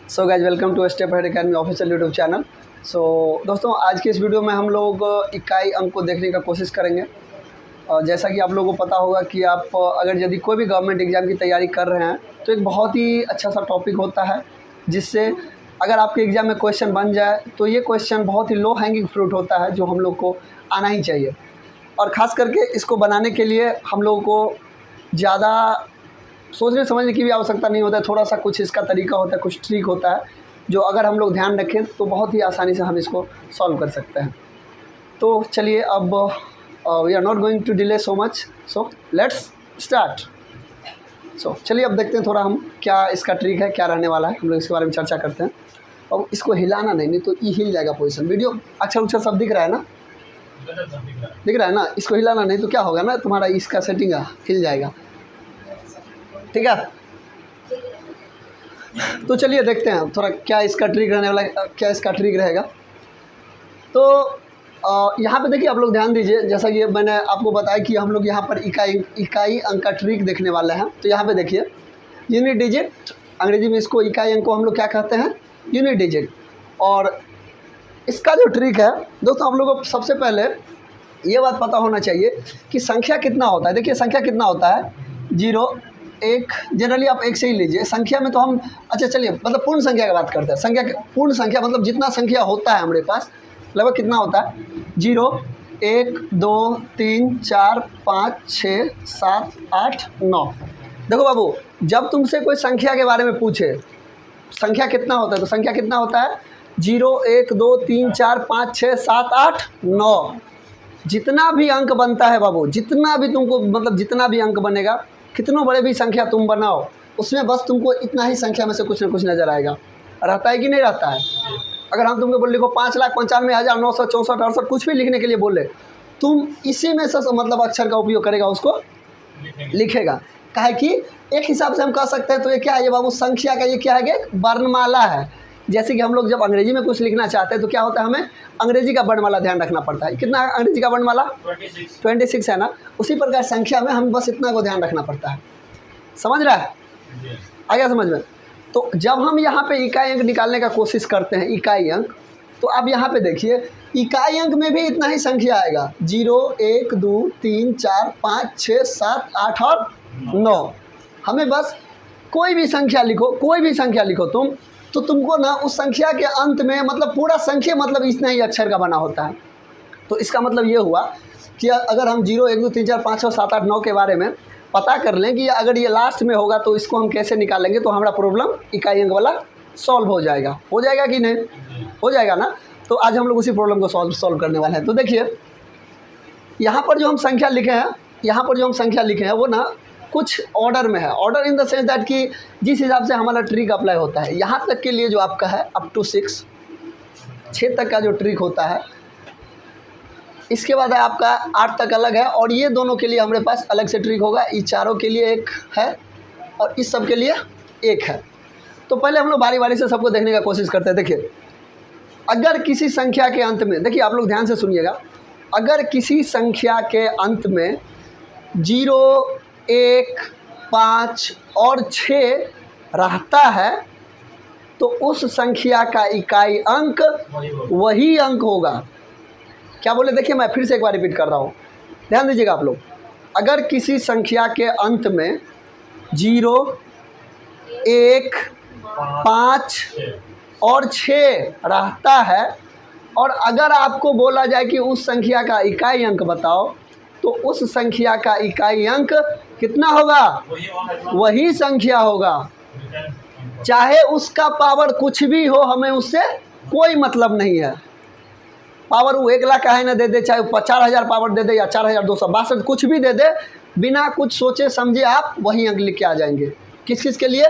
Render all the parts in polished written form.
So guys welcome to Step Ahead Academy official YouTube channel. So दोस्तों, आज की इस वीडियो में हम लोग इकाई अंक को देखने का कोशिश करेंगे। जैसा कि आप लोगों को पता होगा कि आप अगर यदि कोई भी गवर्नमेंट एग्ज़ाम की तैयारी कर रहे हैं तो एक बहुत ही अच्छा सा टॉपिक होता है, जिससे अगर आपके एग्ज़ाम में क्वेश्चन बन जाए तो ये क्वेश्चन बहुत ही लो हैंगिंग फ्रूट होता है, जो हम लोग को आना ही चाहिए। और ख़ास करके इसको बनाने के लिए हम लोगों को ज़्यादा सोचने समझने की भी आवश्यकता नहीं होता है। थोड़ा सा कुछ इसका तरीका होता है, कुछ ट्रिक होता है, जो अगर हम लोग ध्यान रखें तो बहुत ही आसानी से हम इसको सॉल्व कर सकते हैं। तो चलिए, अब we are not going to delay so much, so let's start. So चलिए, अब देखते हैं थोड़ा हम क्या इसका ट्रिक है, क्या रहने वाला है, हम लोग इसके बारे में चर्चा करते हैं। अब इसको हिलाना नहीं तो ये हिल जाएगा पोजीशन। वीडियो अक्षर उक्षर सब दिख रहा है ना, दिख रहा है ना। इसको हिलाना नहीं तो क्या होगा ना, तुम्हारा इसका सेटिंग हिल जाएगा, ठीक है। तो चलिए देखते हैं थोड़ा क्या इसका ट्रिक रहने वाला है, क्या इसका ट्रिक रहेगा। तो यहाँ पे देखिए, आप लोग ध्यान दीजिए। जैसा कि मैंने आपको बताया कि हम लोग यहाँ पर इकाई अंक का ट्रिक देखने वाले हैं। तो यहाँ पे देखिए, यूनिट डिजिट, अंग्रेजी में इसको इकाई अंक को हम लोग क्या कहते हैं, यूनिट डिजिट। और इसका जो ट्रिक है दोस्तों, हम लोगों को सबसे पहले ये बात पता होना चाहिए कि संख्या कितना होता है। देखिए संख्या कितना होता है, 0 1, जनरली आप 1 से ही लीजिए। संख्या में तो हम अच्छा चलिए, मतलब पूर्ण संख्या की बात करते हैं। संख्या पूर्ण संख्या मतलब जितना संख्या होता है हमारे पास, लगभग कितना होता है, 0 1 2 3 4 5 6 7 8 9। देखो बाबू, जब तुमसे कोई संख्या के बारे में पूछे संख्या कितना होता है, तो संख्या कितना होता है, 0 1 2 3 4 5 6 7 8 9। जितना भी अंक बनता है बाबू, जितना भी तुमको मतलब जितना भी अंक बनेगा, कितनों बड़े भी संख्या तुम बनाओ, उसमें बस तुमको इतना ही संख्या में से कुछ ना कुछ नज़र आएगा। रहता है कि नहीं रहता है। अगर हम तुमको बोल लिखो 5,95,964 कुछ भी लिखने के लिए बोले, तुम इसी में से मतलब अक्षर का उपयोग करेगा, उसको लिखेगा। काहे कि एक हिसाब से हम कह सकते हैं तो ये क्या है, ये बाबू संख्या का ये क्या है, कि वर्णमाला है। जैसे कि हम लोग जब अंग्रेजी में कुछ लिखना चाहते हैं तो क्या होता है, हमें अंग्रेजी का वर्णमाला ध्यान रखना पड़ता है। कितना है अंग्रेजी का वर्णमाला, 26 है ना। उसी प्रकार संख्या में हम बस इतना को ध्यान रखना पड़ता है। समझ रहा है, आ गया समझ में। तो जब हम यहाँ पे इकाई अंक निकालने का कोशिश करते हैं, इकाई अंक, तो आप यहाँ पे देखिए, इकाई अंक में भी इतना ही संख्या आएगा, 0 1 2 3 4 5 6 7 8 और 9। हमें बस कोई भी संख्या लिखो, कोई भी संख्या लिखो तुम, तो तुमको ना उस संख्या के अंत में मतलब पूरा संख्या मतलब इतना ही अक्षर का बना होता है। तो इसका मतलब ये हुआ कि अगर हम 0 1 2 3 4 5 6 7 8 9 के बारे में पता कर लें कि अगर ये लास्ट में होगा तो इसको हम कैसे निकालेंगे, तो हमारा प्रॉब्लम इकाई अंक वाला सॉल्व हो जाएगा। हो जाएगा कि नहीं, हो जाएगा ना। तो आज हम लोग उसी प्रॉब्लम को सॉल्व करने वाले हैं। तो देखिए, यहाँ पर जो हम संख्या लिखे हैं, यहाँ पर जो हम संख्या लिखे हैं वो ना कुछ ऑर्डर में है। Order in the sense that कि जिस हिसाब से हमारा ट्रिक अप्लाई होता है, यहाँ तक के लिए जो आपका है अप टू 6 तक का जो ट्रिक होता है, इसके बाद है आपका 8 तक अलग है, और ये दोनों के लिए हमारे पास अलग से ट्रिक होगा। इस चारों के लिए एक है और इस सब के लिए एक है। तो पहले हम लोग बारी बारी से सबको देखने का कोशिश करते हैं। देखिए, अगर किसी संख्या के अंत में, देखिए आप लोग ध्यान से सुनिएगा, अगर किसी संख्या के अंत में 0 1 5 और 6 रहता है तो उस संख्या का इकाई अंक वही अंक होगा। क्या बोले, देखिए मैं फिर से एक बार रिपीट कर रहा हूँ, ध्यान दीजिएगा आप लोग। अगर किसी संख्या के अंत में 0 1 5 और 6 रहता है, और अगर आपको बोला जाए कि उस संख्या का इकाई अंक बताओ, तो उस संख्या का इकाई अंक कितना होगा, वही संख्या होगा। चाहे उसका पावर कुछ भी हो, हमें उससे कोई मतलब नहीं है। पावर वो 1 लाख का है ना दे दे, चाहे 4,000 पावर दे दे या 4,262, कुछ भी दे दे, बिना कुछ सोचे समझे आप वही अंक लिख के आ जाएंगे। किस किस के लिए,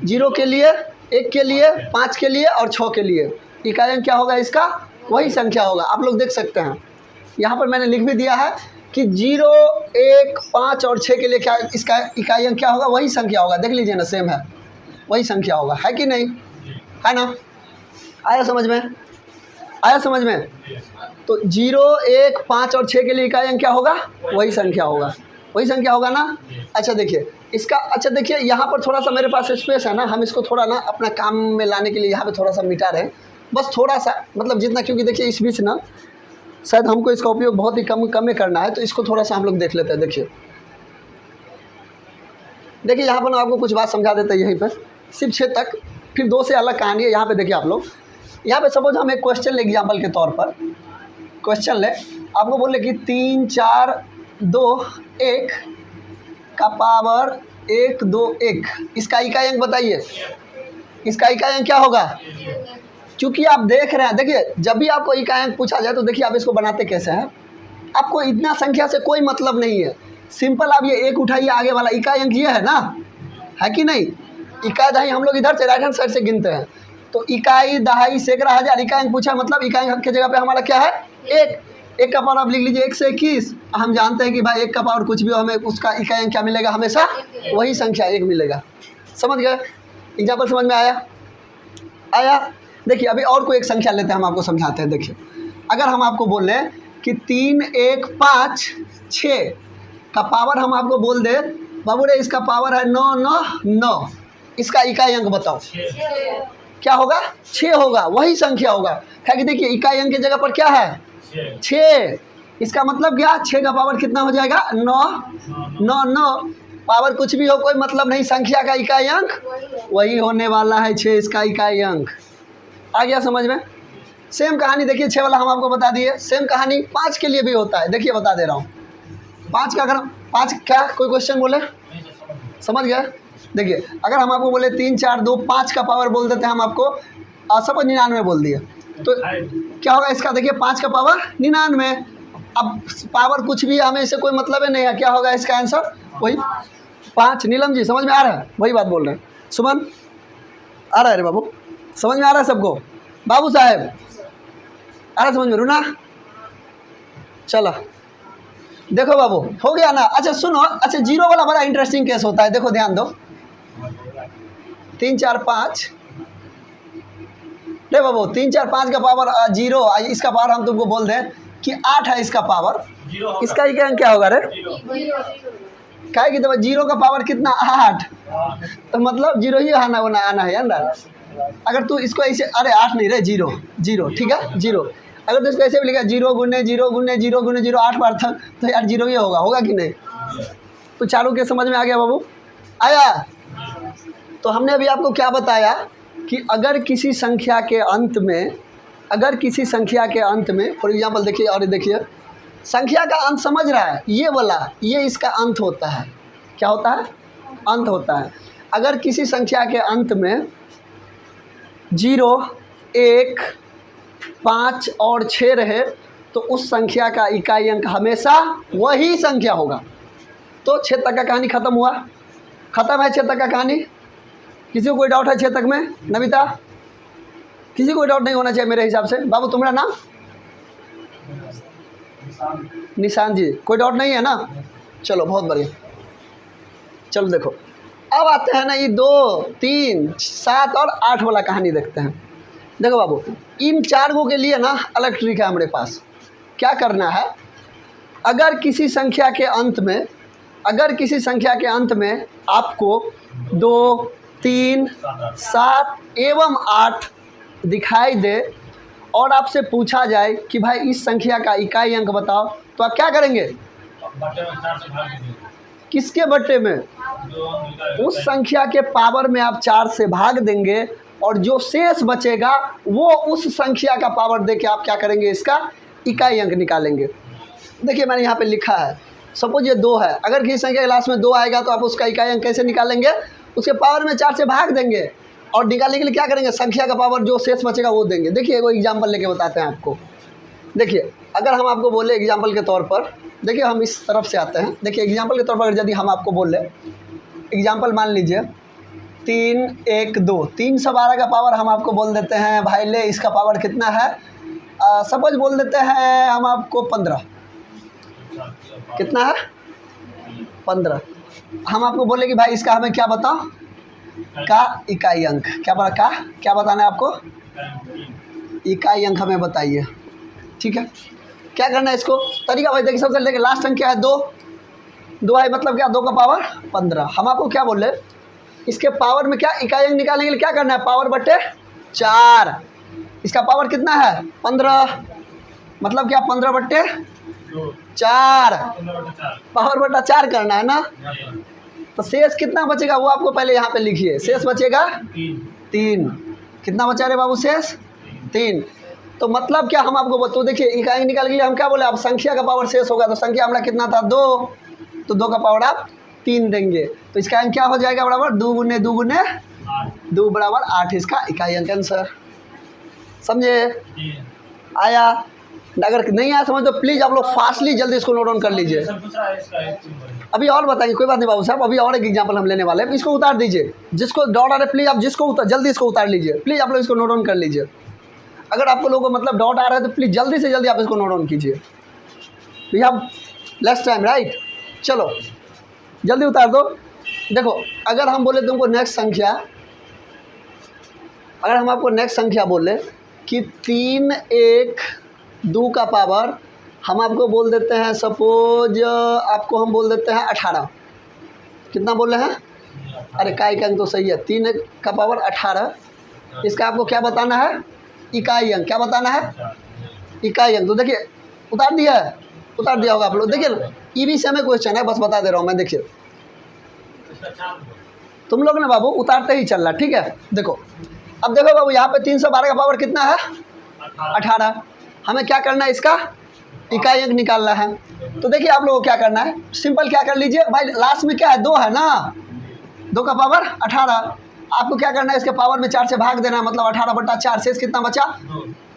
0 के लिए, 1 के लिए, 5 के लिए और 6 के लिए। इकाई अंक क्या होगा, इसका वही संख्या होगा। आप लोग देख सकते हैं, यहाँ पर मैंने लिख भी दिया है कि 0 1 5 और 6 के लिए क्या इसका इकाई अंक क्या होगा, वही संख्या होगा। देख लीजिए ना, सेम है, वही संख्या होगा, है कि नहीं, है ना। आया समझ में, आया समझ में। तो 0 1 5 और 6 के लिए इकाई अंक क्या होगा, वही संख्या होगा, वही संख्या होगा ना। अच्छा देखिए, इसका अच्छा देखिए यहाँ पर थोड़ा सा मेरे पास स्पेस है ना, हम इसको थोड़ा ना अपना काम में लाने के लिए यहाँ पे थोड़ा सा मिटा रहे हैं, बस थोड़ा सा, मतलब जितना, क्योंकि देखिए इस बीच ना शायद हमको इसका उपयोग बहुत ही कम में करना है, तो इसको थोड़ा सा हम लोग देख लेते हैं। देखिए यहाँ पर ना आपको कुछ बात समझा देते हैं यहीं पर, सिर्फ 6 तक, फिर 2 से अलग कहानी है। यहाँ पे देखिए आप लोग, यहाँ पे सपोज हम एक क्वेश्चन ले एग्जाम्पल के तौर पर, क्वेश्चन ले, आपको बोले कि 3 4 2 1 का पावर 1 2 1, इसका इकाई अंक बताइए, इसका इकाई अंक क्या होगा? क्योंकि आप देख रहे हैं, देखिए जब भी आपको इकाई अंक पूछा जाए तो देखिए आप इसको बनाते कैसे हैं, आपको इतना संख्या से कोई मतलब नहीं है, सिंपल आप ये 1 उठाइए, आगे वाला इकाई अंक ये है ना, है कि नहीं? इकाई दहाई हम लोग इधर से राइट हैंड साइड से गिनते हैं, तो इकाई दहाई सैकड़ा हज़ार, इकाई अंक पूछा मतलब इकाई अंक की जगह पे हमारा क्या है? 1 का पावर आप लिख लीजिए 1 से 21। हम जानते हैं कि भाई 1 का पावर कुछ भी हो, हमें उसका इकाई अंक क्या मिलेगा? हमेशा वही संख्या 1 मिलेगा। समझ गए? एग्जाम्पल समझ में आया? देखिए अभी और कोई एक संख्या लेते हैं, हम आपको समझाते हैं। देखिए अगर हम आपको बोल रहे कि 3 1 5 6 का पावर हम आपको बोल दे, बाबू रे इसका पावर है 9 9 9, इसका इकाई अंक बताओ, क्या होगा? 6 होगा, वही संख्या होगा। कि देखिए इकाई अंक की जगह पर क्या है? 6। इसका मतलब क्या? 6 का पावर कितना हो जाएगा? 9 9 9। पावर कुछ भी हो कोई मतलब नहीं, संख्या का इकाई अंक वही होने वाला है 6, इसका इकाई अंक। आ गया समझ में? सेम कहानी देखिए 6 वाला हम आपको बता दिए, सेम कहानी 5 के लिए भी होता है। देखिए बता दे रहा हूँ 5 का, अगर 5 क्या कोई क्वेश्चन बोले, समझ गए? देखिए अगर हम आपको बोले 3 4 2 5 का पावर बोल देते हैं हम आपको, सपोज 99 बोल दिए, तो क्या होगा इसका? देखिए 5 का पावर 99। अब पावर कुछ भी हमें इससे कोई मतलब ही नहीं है, क्या होगा इसका आंसर? वही 5। नीलम जी समझ में आ रहा है? वही बात बोल रहे हैं। सुमन आ रहा है रे बाबू? समझ में आ रहा है सबको? बाबू साहेब आ रहा समझ में? रुना चलो देखो बाबू हो गया ना? अच्छा सुनो, अच्छा 0 वाला बड़ा इंटरेस्टिंग केस होता है, देखो ध्यान दो। 3 4 5 रे बाबू, 3 4 5 का पावर 0, इसका पावर हम तुमको बोल दें कि 8 है इसका पावर, इसका ही क्या होगा रे? क्या है कि 0 का पावर कितना? 8, तो मतलब 0 ही आना है अंदर। अगर तू इसको ऐसे, अरे 8 नहीं रे, 0 ठीक है 0, अगर तो इसको ऐसे भी लिखा 0 गुने 0 गुने 0 गुने 0 8 बार था, तो यार 0 ही होगा कि नहीं? तो चालू के समझ में आ गया बाबू? आया? तो हमने अभी आपको क्या बताया कि अगर किसी संख्या के अंत में, फॉर एग्जाम्पल देखिए, और देखिए संख्या का अंत समझ रहा है, ये वाला, ये इसका अंत होता है। क्या होता है? अंत होता है। अगर किसी संख्या के अंत में 0 1 5 और 6 रहे, तो उस संख्या का इकाई अंक हमेशा वही संख्या होगा। तो 6 तक का कहानी खत्म हुआ, खत्म है 6 तक का कहानी। किसी को कोई डाउट है 6 तक में? नमिता, किसी को डाउट नहीं होना चाहिए मेरे हिसाब से। बाबू तुम्हारा नाम? निशान जी, कोई डाउट नहीं है ना? चलो बहुत बढ़िया। चलो देखो अब आते हैं ना ये 2 3 7 और 8 वाला कहानी देखते हैं। देखो बाबू इन 4 गो के लिए ना अलग ट्रिक है हमारे पास। क्या करना है? अगर किसी संख्या के अंत में आपको 2 3 7 एवं 8 दिखाई दे और आपसे पूछा जाए कि भाई इस संख्या का इकाई अंक बताओ, तो आप क्या करेंगे? किसके बट्टे में? उस संख्या के पावर में आप 4 से भाग देंगे और जो शेष बचेगा वो उस संख्या का पावर दे के आप क्या करेंगे? इसका इकाई अंक निकालेंगे। देखिए मैंने यहाँ पे लिखा है, सपोज ये 2 है, अगर किसी संख्या के लास्ट में 2 आएगा तो आप उसका इकाई अंक कैसे निकालेंगे? उसके पावर में 4 से भाग देंगे और निकालने के लिए क्या करेंगे? संख्या का पावर जो शेष बचेगा वो देंगे। देखिए वो एग्जाम्पल लेके बताते हैं आपको। देखिए अगर हम आपको बोले एग्जाम्पल के तौर पर, देखिए हम इस तरफ से आते हैं। देखिए एग्जाम्पल के तौर पर यदि हम आपको बोले, एग्जाम्पल मान लीजिए 3 1 2, 312 का पावर हम आपको बोल देते हैं भाई ले, इसका पावर कितना है? सपोज बोल देते हैं हम आपको 15। कितना है? 15। हम आपको बोले कि भाई इसका हमें क्या बताओ? का इकाई अंक। क्या बताना है आपको? इकाई अंक हमें बताइए। ठीक है, क्या करना है इसको? तरीका भाई देखिए, सबसे लेके लास्ट अंक क्या है? 2। 2i मतलब क्या, 2 का पावर 15। हम आपको क्या बोल रहे हैं, इसके पावर में क्या इकाई अंक निकालने के लिए क्या करना है, पावर बटे 4। इसका पावर कितना है 15, मतलब क्या 15 बटे 4, पावर बटा 4 करना है ना। तो शेष कितना बचेगा वो आपको पहले यहाँ पे लिखिए, शेष बचेगा 3। कितना बचा रहे बाबू, शेष 3। तो मतलब क्या हम आपको तो देखिए इकाई अंक निकालने के लिए हम क्या बोले, अब संख्या का पावर शेष होगा, तो संख्या हमारा कितना था 2, तो 2 का पावर आप 3 देंगे, तो इसका अंक क्या हो जाएगा बराबर 2 गुने 2 गुने 2 बराबर 8, इसका इकाई अंक आंसर। समझे, आया? अगर नहीं आया समझ तो प्लीज़ आप लोग फास्टली जल्दी इसको नोट डाउन कर लीजिए। अभी और बताएंगे, कोई बात नहीं बाबू साहब, अभी और एक एग्जांपल हम लेने वाले हैं, इसको उतार दीजिए। जिसको डाउट आ रहा है प्लीज़ आप जिसको जल्दी इसको उतार लीजिए, प्लीज़ आप लोग इसको नोट डाउन कर लीजिए। अगर आपको लोगों को मतलब डाउट आ रहा है तो प्लीज़ जल्दी से जल्दी आप इसको नोट डाउन कीजिए। We have less time, right? चलो जल्दी उतार दो। देखो अगर हम बोले तुमको नेक्स्ट संख्या, अगर हम आपको नेक्स्ट संख्या बोले कि 3 1 2 का पावर, हम आपको बोल देते हैं सपोज आपको हम बोल देते हैं 18। कितना बोल रहे हैं, अरे का अंक तो सही है, 3 का पावर 18। इसका आपको क्या बताना है, इकाई अंक। क्या बताना है, इकाई अंक। तो देखिए उतार दिया है, उतार दिया होगा आप लोग। देखिए ईबीसी में क्वेश्चन है, बस बता दे रहा हूँ मैं। देखिए तुम लोग ना बाबू उतारते ही चल रहा, ठीक है। देखो अब देखो बाबू यहाँ पे 312 का पावर कितना है 18। हमें क्या करना है, इसका इकाई अंक निकालना है। तो देखिए आप लोगों को क्या करना है, सिंपल क्या कर लीजिए भाई, लास्ट में क्या है 2 है ना, 2 का पावर 18। आपको क्या करना है, इसके पावर में 4 से भाग देना है, मतलब 18 बटा 4। शेष कितना बचा,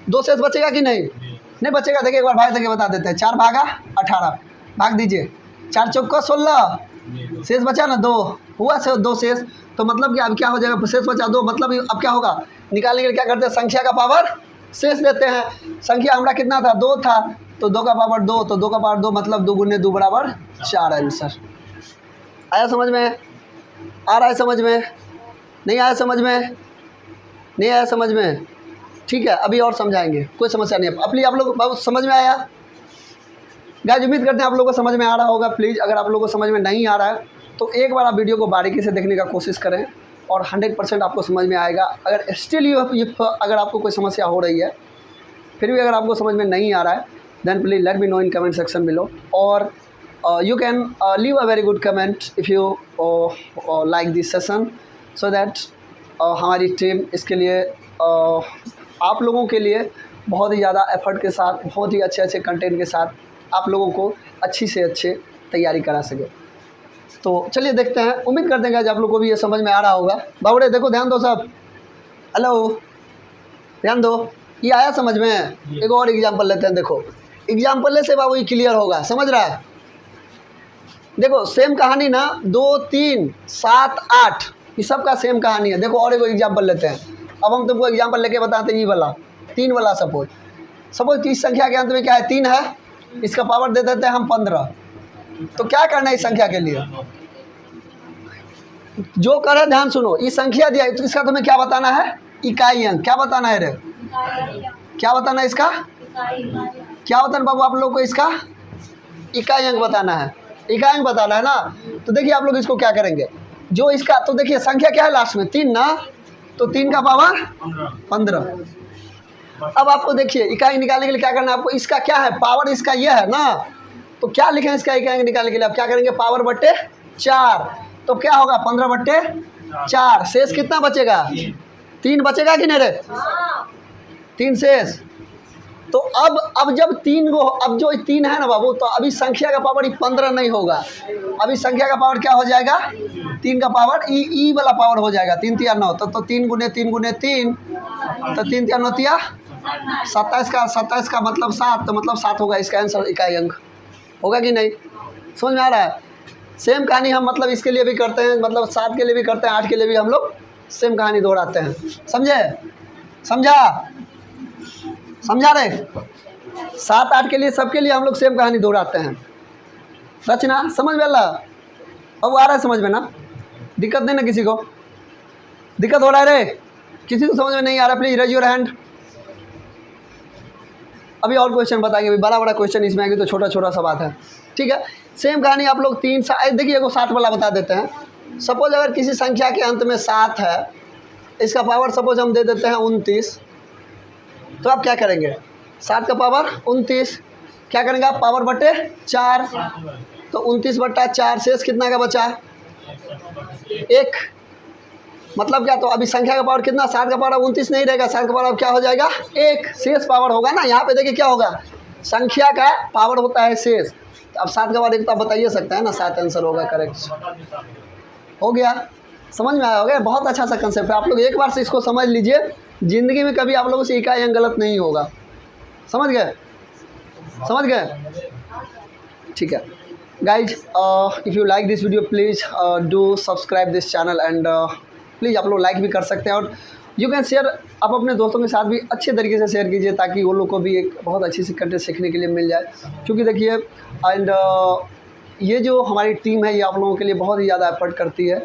2 शेष बचेगा कि नहीं, नहीं बचेगा। देखिए एक बार भाग देके बता देते हैं, 4 भागा 18, भाग दीजिए, 4 चौका 16, शेष बचा ना 2, हुआ से 2 शेष। तो मतलब कि अब क्या हो जाएगा, शेष बचा 2, मतलब अब क्या होगा, निकालने के लिए क्या करते हैं, संख्या का पावर शेष लेते हैं। संख्या हमारा कितना था 2 था, तो 2 का पावर 2, तो 2 का पावर 2 मतलब 2 गुने 2 बराबर 4 आंसर। आया समझ में, आ रहा है समझ में, नहीं आया समझ में, नहीं आया समझ में, ठीक है। अभी और समझाएंगे, कोई समस्या नहीं है। अपनी आप लोग बहुत समझ में आया गाइस, उम्मीद करते हैं आप लोगों को समझ में आ रहा होगा। प्लीज़ अगर आप लोगों को समझ में नहीं आ रहा है तो एक बार आप वीडियो को बारीकी से देखने का कोशिश करें और 100% आपको समझ में आएगा। अगर स्टिल अगर आपको कोई समस्या हो रही है, फिर भी अगर आपको समझ में नहीं आ रहा है, then please let me know in comment section below, और you can leave a very good comment if you like this session, so that हमारी टीम इसके लिए आप लोगों के लिए बहुत ही ज़्यादा एफर्ट के साथ, बहुत ही अच्छे अच्छे कंटेंट के साथ आप लोगों को अच्छी से अच्छे तैयारी करा सके। तो चलिए देखते हैं, उम्मीद करते हैं कि आप लोग को भी ये समझ में आ रहा होगा। बाबूरे देखो, ध्यान दो सब, हेलो ध्यान दो, ये आया समझ में। एक और एग्जांपल लेते हैं। देखो एग्जांपल ले से बाबू ये क्लियर होगा, समझ रहा है। देखो सेम कहानी ना, 2 3 7 8 ये सब का सेम कहानी है। देखो और एक एग्जांपल लेते हैं। अब हम तुमको एग्जांपल लेके बताते हैं, ये वाला 3 वाला। सपोज इस संख्या के अंत में क्या है 3 है, इसका पावर दे देते हैं हम 15। तो क्या करना है इस संख्या के लिए, जो करे ध्यान सुनो। इस संख्या दिया तो इसका तुम्हें क्या बताना है, इकाई अंक। क्या बताना है रे, क्या बताना है इसका, क्या बताना बाबू आप लोग को, इसका इकाई अंक बताना है। इकाई अंक बताना है ना। तो देखिए आप लोग इसको क्या करेंगे, जो इसका, तो देखिए संख्या क्या है लास्ट में 3 ना, तो 3 का पावर 15। अब आपको देखिए इकाई निकालने के लिए क्या करना है आपको, इसका क्या है पावर, इसका ये है ना, तो क्या लिखें इसका इकाई निकालने के लिए, आप क्या करेंगे, पावर बट्टे 4। तो क्या होगा 15 बट्टे 4, शेष कितना बचेगा, 3 बचेगा कि नहीं रे, 3 शेष। तो अब जब 3 को, अब जो 3 है ना बाबू, तो अभी संख्या का पावर 15 नहीं होगा, अभी संख्या का पावर क्या हो जाएगा, 3 का पावर ई वाला पावर हो जाएगा। 3 3 9, तो 3 गुने 3 गुने 3, तो 3 3 9 27 का मतलब 7, तो मतलब 7 होगा इसका आंसर, इकाई अंक होगा कि नहीं। समझ में आ रहा है। सेम कहानी हम मतलब इसके लिए भी करते हैं, मतलब 7 के लिए भी करते हैं, 8 के लिए भी हम लोग सेम कहानी दोहराते हैं। समझे, समझा रहे, 7 8 के लिए सबके लिए हम लोग सेम कहानी दोहराते हैं। रचना समझ में आ रहा, अब आ रहा है समझ में ना, दिक्कत नहीं ना, किसी को दिक्कत हो रहा है रे, किसी को समझ में नहीं आ रहा प्लीज़ रेज योर हैंड। अभी और क्वेश्चन बताएंगे, अभी बड़ा क्वेश्चन इसमें आएंगे तो छोटा सा बात है। ठीक है। सेम कहानी आप लोग 3 देखिए एगो 7 वाला बता देते हैं। सपोज अगर किसी संख्या के अंत में 7 है, इसका पावर सपोज हम दे देते हैं 29, तो आप क्या करेंगे? 7 का पावर 29, क्या करेंगे आप? पावर बटे 4, तो 29/4 शेष कितना का बचा? 1। मतलब क्या? तो अभी संख्या का पावर कितना? 7 का पावर 29 नहीं रहेगा, 7 का पावर अब क्या हो जाएगा? 1। शेष पावर होगा ना। यहाँ पे देखिए क्या होगा, संख्या का पावर होता है शेष। तो अब 7 का पावर 1 तो आप बताइए सकते हैं ना, 7 आंसर होगा करेक्ट। हो गया, समझ में आया होगा। बहुत अच्छा सा कंसेप्ट है, आप लोग एक बार से इसको समझ लीजिए, ज़िंदगी में कभी आप लोगों से इकाई अंक गलत नहीं होगा। समझ गए? समझ गए? ठीक है guys, if you like this video please do subscribe this channel and please आप लोग लाइक भी कर सकते हैं, और यू कैन शेयर, आप अपने दोस्तों के साथ भी अच्छे तरीके से शेयर कीजिए ताकि वो लोग को भी एक बहुत अच्छी सी कंटेंट सीखने के लिए मिल जाए। क्योंकि देखिए एंड ये जो हमारी टीम है ये आप लोगों के लिए बहुत ही ज़्यादा एफर्ट करती है।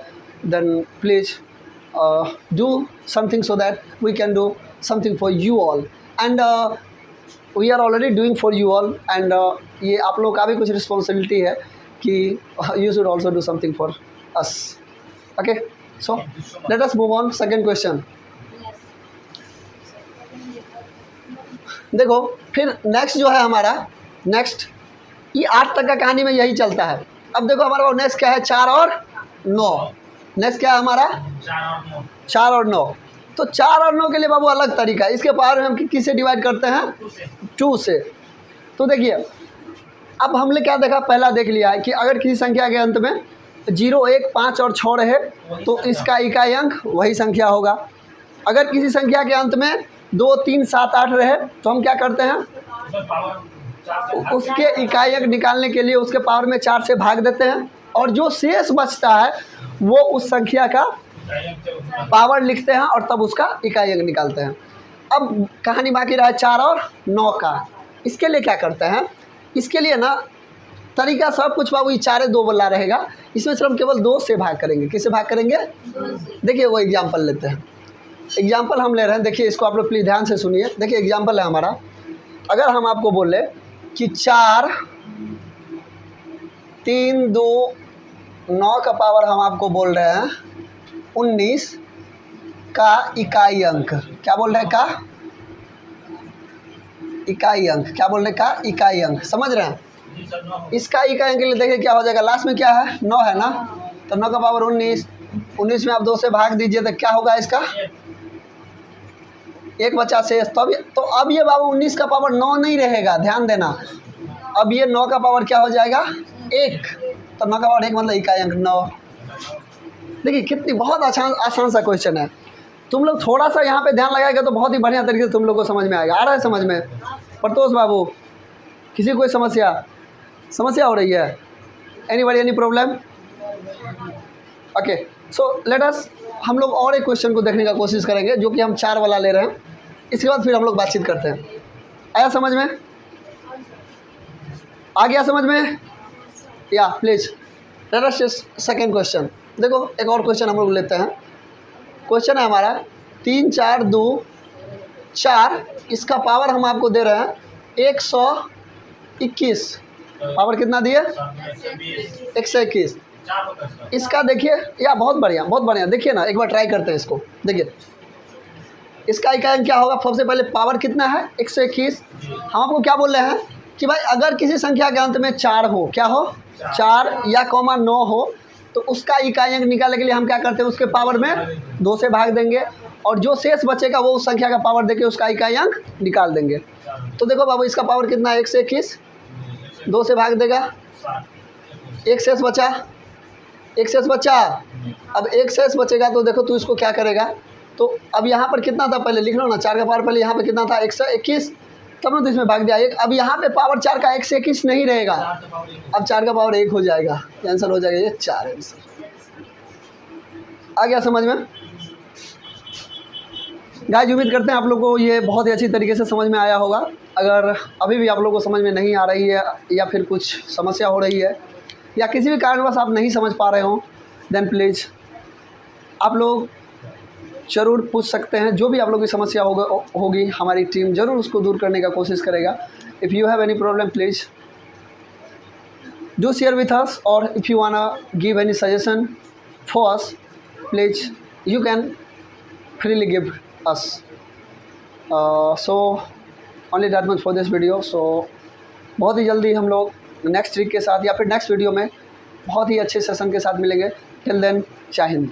Then please do something so that we can do something for you all, and we are already doing for you all, and ये आप लोग का भी कुछ रिस्पॉन्सिबिलिटी है कि you should also do something for us. Okay, so let us move on second question. देखो फिर नेक्स्ट जो है हमारा, नेक्स्ट ये 8 तक का कहानी में यही चलता है। अब देखो हमारा वो नेक्स्ट क्या है? 4 और 9। नेक्स्ट क्या है हमारा? 4 और 9। तो 4 और 9 के लिए बाबू अलग तरीका है। इसके पावर में हम किससे डिवाइड करते हैं? 2 से। तो देखिए अब हमने क्या देखा, पहला देख लिया है कि अगर किसी संख्या के अंत में 0, 1, 5 और 6 रहे तो इसका इकाई अंक वही संख्या होगा। अगर किसी संख्या के अंत में 2, 3, 7, 8 रहे तो हम क्या करते हैं? उसके इकाई अंक निकालने के लिए उसके पावर में 4 से भाग देते हैं, और जो शेष बचता है वो उस संख्या का पावर लिखते हैं और तब उसका इकाई अंक निकालते हैं। अब कहानी बाकी रहा 4 और 9 का। इसके लिए क्या करते हैं? इसके लिए ना तरीका सब कुछ बाबू 4 2 वाला रहेगा। इसमें सिर्फ हम केवल 2 से भाग करेंगे। किससे भाग करेंगे? देखिए वो एग्जाम्पल लेते हैं। एग्जाम्पल हम ले रहे हैं, देखिए इसको आप लोग प्लीज़ ध्यान से सुनिए। देखिए एग्जाम्पल है हमारा, अगर हम आपको बोले कि 4, 3, 2, 9 का पावर हम आपको बोल रहे हैं 19 का इकाई अंक। क्या बोल रहे हैं? का इकाई अंक। क्या बोल रहे हैं? का इकाई अंक। समझ रहे हैं? इसका इकाई अंक के लिए देखिए क्या हो जाएगा, लास्ट में क्या है? 9 है ना, तो 9 का पावर 19। 19 में आप 2 से भाग दीजिए तो क्या होगा? इसका 1 बचा शेष। तो अब ये बाबू 19 का पावर 9 नहीं रहेगा, ध्यान देना। अब ये 9 का पावर क्या हो जाएगा? 1। तो 9 का पावर 1 मतलब इकाई अंक 9। देखिए कितनी बहुत आसान सा क्वेश्चन है। तुम लोग थोड़ा सा यहाँ पे ध्यान लगाएगा तो बहुत ही बढ़िया तरीके से तुम लोग को समझ में आएगा। आ रहा है समझ में? प्रतोष बाबू, किसी कोई समस्या हो रही है? Anybody any problem? Okay, so let अस हम लोग और एक क्वेश्चन को देखने का कोशिश करेंगे जो कि हम 4 वाला ले रहे हैं। इसके बाद फिर हम लोग बातचीत करते हैं। आया समझ में? आ गया समझ में? या please let us second question. देखो एक और क्वेश्चन हम लोग लेते हैं। क्वेश्चन है हमारा 3, 4, 2, 4। इसका पावर हम आपको दे रहे हैं 121। पावर कितना दिए? 121। इसका देखिए, या बहुत बढ़िया। देखिए ना, एक बार ट्राई करते हैं इसको। देखिए इसका इकाई अंक क्या होगा? सबसे पहले पावर कितना है? 121। हम आपको क्या बोल रहे हैं कि भाई अगर किसी संख्या के अंत में 4 हो, क्या हो? 4 या 9 हो, तो उसका इकाई अंक निकालने के लिए हम क्या करते हैं? उसके पावर में 2 से भाग देंगे, और जो शेष बचेगा वो उस संख्या का पावर देके उसका इकाई अंक निकाल देंगे। तो देखो बाबू इसका पावर कितना है? 121। 2 से भाग देगा, 1 शेष बचा। अब 1 शेष बचेगा तो देखो तू इसको क्या करेगा? तो अब यहाँ पर कितना था? पहले लिख लो ना, 4 का पावर पहले यहाँ पे कितना था? 121। तब ना तो इसमें भाग दिया 1। अब यहाँ पे पावर 4 का 121 नहीं रहेगा, अब 4 का पावर 1 हो जाएगा। आंसर हो जाएगा ये 4 आंसर। आ गया समझ में? गाइस उम्मीद करते हैं आप लोगों को ये बहुत ही अच्छी तरीके से समझ में आया होगा। अगर अभी भी आप लोगों को समझ में नहीं आ रही है या फिर कुछ समस्या हो रही है या किसी भी कारणवश आप नहीं समझ पा रहे हो, देन प्लीज़ आप लोग ज़रूर पूछ सकते हैं। जो भी आप लोगों की समस्या होगी हमारी टीम ज़रूर उसको दूर करने का कोशिश करेगा। If you have any problem please do share with us, or if you wanna give any suggestion for us, please you can freely give us. So only that much for this video. So बहुत ही जल्दी हम लोग next trick के साथ या फिर next video में बहुत ही अच्छे सेशन के साथ मिलेंगे. टिल देन, जय हिंद.